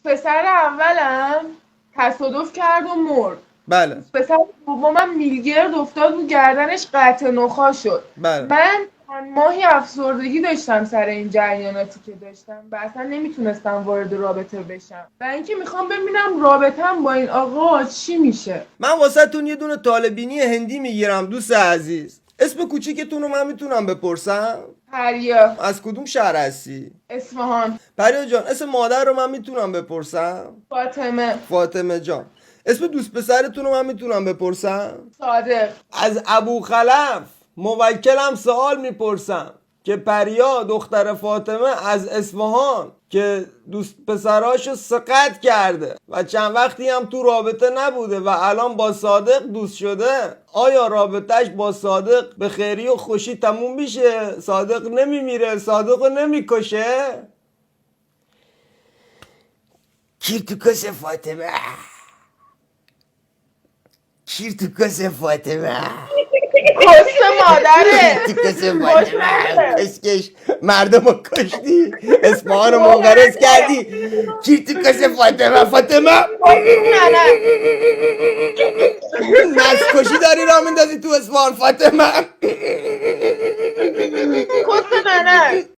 پسر اولم تصادف کرد و مرد. بله پسر دومم میلگرد افتاد رو گردنش قطع نخاع شد. بله. من چند ماهی افسردگی داشتم سر این جریاناتی که داشتم و اصلا نمیتونستم وارد رابطه بشم و اینکه میخوام ببینم رابطم با این آقا چی میشه. من واسه تون یه دونه طالبینی هندی میگیرم دوست عزیز. اسم کوچیکتون رو من میتونم بپرسم؟ پریا. از کدوم شهر هستی؟ اصفهان. پریا جان اسم مادر رو من میتونم بپرسم؟ فاطمه. فاطمه جان. اسم دوست پسرتون رو من میتونم بپرسم؟ صادق. از ابو خلف موکلم سوال میپرسم که پریا دختر فاطمه از اصفهان که دوست پسراشو سقط کرده و چند وقتی هم تو رابطه نبوده و الان با صادق دوست شده، آیا رابطهش با صادق به خیری و خوشی تموم میشه؟ صادق نمیمیره؟ صادقو نمیکشه؟ کیر تو کس فاطمه، کیر تو کس فاطمه، کس مادره. تو کس فاطمه، کشکش مردم رو کشتی، اصفهان رو منقرض کردی. کیر تو کس فاطمه. فاطمه نسل کشی داری را میندازی تو اصفهان. فاطمه